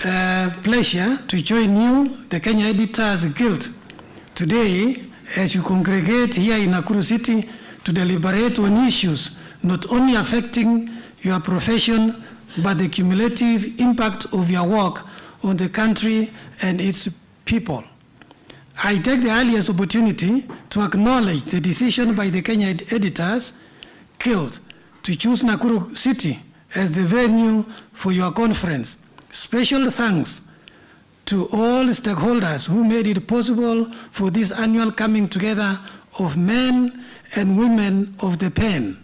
pleasure to join you, the Kenya Editors Guild, today as you congregate here in Nakuru City to deliberate on issues not only affecting your profession, but the cumulative impact of your work on the country and its people. I take the earliest opportunity to acknowledge the decision by the Kenya Editors Guild to choose Nakuru City as the venue for your conference. Special thanks to all stakeholders who made it possible for this annual coming together of men and women of the pen.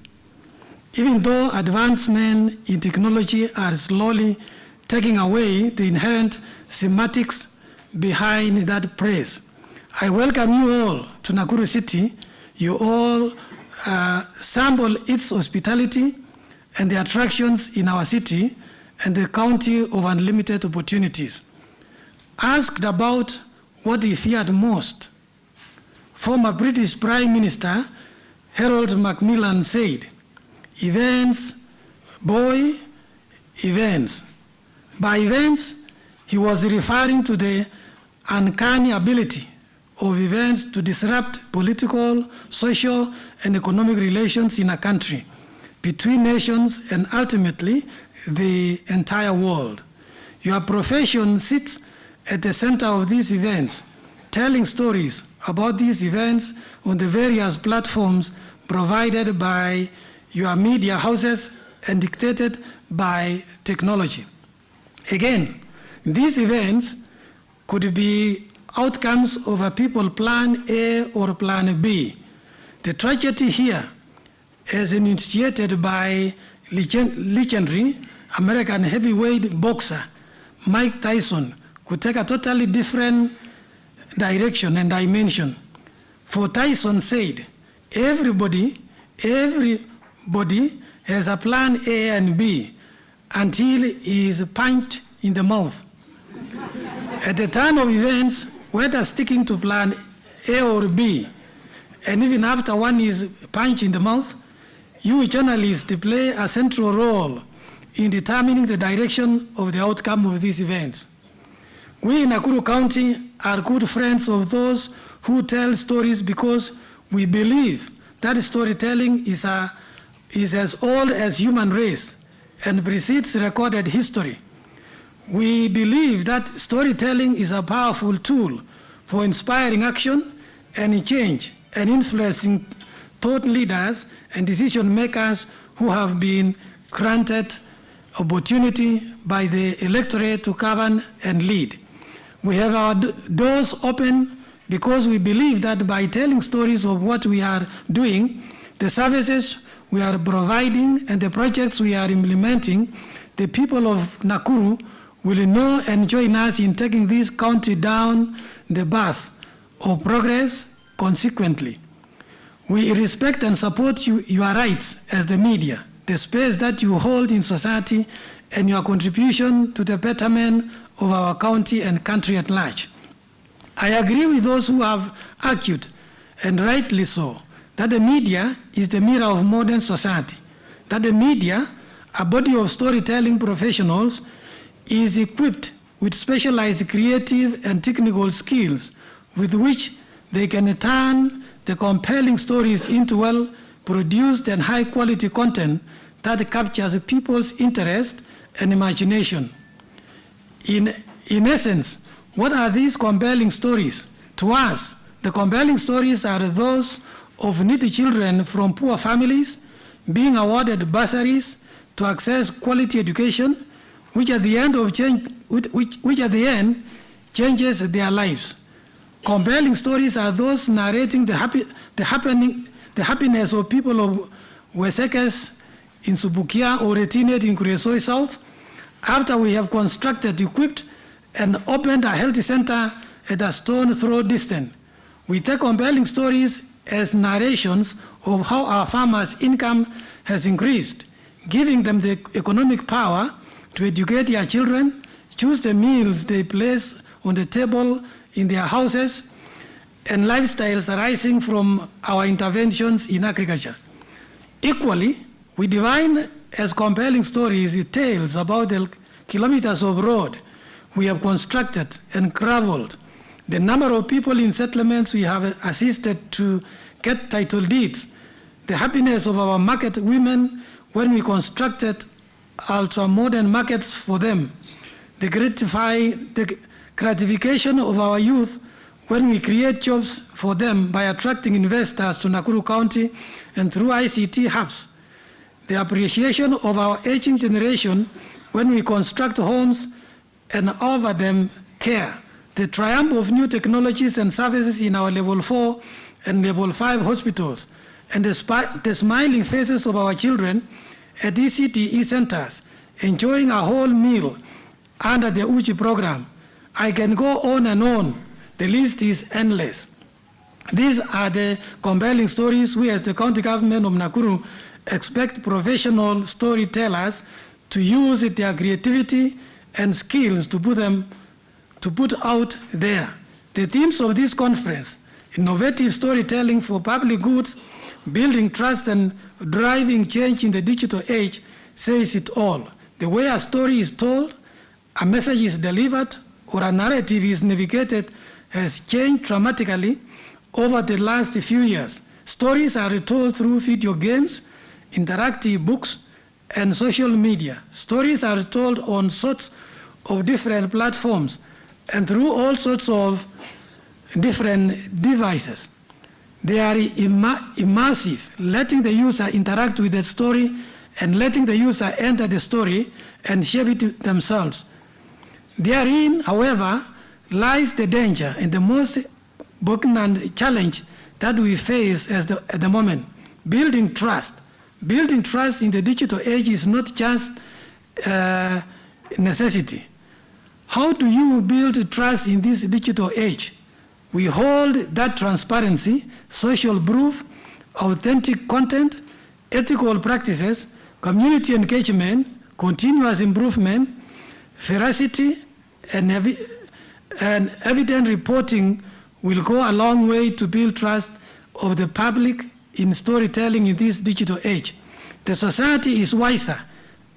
Even though advancements in technology are slowly taking away the inherent semantics behind that praise, I welcome you all to Nakuru City. You all sample its hospitality and the attractions in our city and the county of unlimited opportunities. Asked about what he feared most, former British Prime Minister Harold Macmillan said, "Events, boy, events." By events, he was referring to the uncanny ability of events to disrupt political, social, and economic relations in a country, between nations, and ultimately the entire world. Your profession sits at the center of these events, telling stories about these events on the various platforms provided by your media houses and dictated by technology. Again, these events could be outcomes of a people plan A or plan B. The tragedy here, as initiated by legendary American heavyweight boxer Mike Tyson, could take a totally different direction and dimension. For Tyson said, everybody has a plan A and B until he is punched in the mouth. At the turn of events, whether sticking to plan A or B, and even after one is punched in the mouth, you journalists play a central role in determining the direction of the outcome of these events. We in Nakuru County are good friends of those who tell stories because we believe that storytelling is as old as human race and precedes recorded history. We believe that storytelling is a powerful tool for inspiring action and change and influencing thought leaders and decision makers who have been granted opportunity by the electorate to govern and lead. We have our doors open because we believe that by telling stories of what we are doing, the services we are providing, and the projects we are implementing, the people of Nakuru will know and join us in taking this county down the path of progress consequently. We respect and support your rights as the media, the space that you hold in society, and your contribution to the betterment of our county and country at large. I agree with those who have argued, and rightly so, that the media is the mirror of modern society, that the media, a body of storytelling professionals, is equipped with specialized creative and technical skills with which they can turn the compelling stories into well-produced and high-quality content that captures people's interest and imagination. In essence, what are these compelling stories? To us, the compelling stories are those of needy children from poor families being awarded bursaries to access quality education, which at the end changes their lives. Compelling stories are those narrating the happiness of people of Wesekes in Subukia or Retinet in Kuresoi South, after we have constructed, equipped, and opened a health center at a stone throw distance. We take compelling stories as narrations of how our farmers' income has increased, giving them the economic power to educate their children, choose the meals they place on the table in their houses, and lifestyles arising from our interventions in agriculture. Equally, we define as compelling stories tales about the kilometers of road we have constructed and traveled, the number of people in settlements we have assisted to get title deeds, the happiness of our market women when we constructed ultra-modern markets for them, the gratification of our youth when we create jobs for them by attracting investors to Nakuru County and through ICT hubs, the appreciation of our aging generation when we construct homes and offer them care, the triumph of new technologies and services in our level 4 and level 5 hospitals, and the smiling faces of our children at ECTE centers, enjoying a whole meal under the UCI program. I can go on and on. The list is endless. These are the compelling stories we as the county government of Nakuru expect professional storytellers to use their creativity and skills to put out there. The themes of this conference, innovative storytelling for public goods, building trust and driving change in the digital age, says it all. The way a story is told, a message is delivered, or a narrative is navigated has changed dramatically over the last few years. Stories are retold through video games, interactive books, and social media. Stories are told on sorts of different platforms and through all sorts of different devices. They are immersive, letting the user interact with the story and letting the user enter the story and shape it themselves. Therein, however, lies the danger and the most poignant challenge that we face at the moment, building trust. Building trust in the digital age is not just a necessity. How do you build trust in this digital age? We hold that transparency, social proof, authentic content, ethical practices, community engagement, continuous improvement, veracity, and evident reporting will go a long way to build trust of the public in storytelling in this digital age. The society is wiser,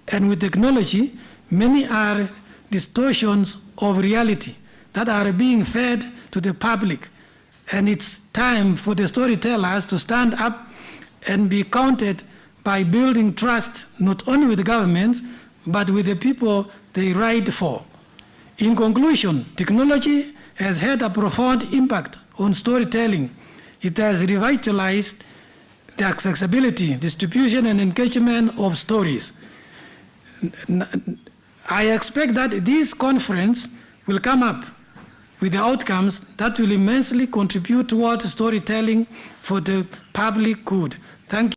and with technology, many are distortions of reality that are being fed to the public. And it's time for the storytellers to stand up and be counted by building trust, not only with the governments, but with the people they write for. In conclusion, technology has had a profound impact on storytelling. It has revitalized the accessibility, distribution, and engagement of stories. I expect that this conference will come up with the outcomes that will immensely contribute towards storytelling for the public good. Thank you.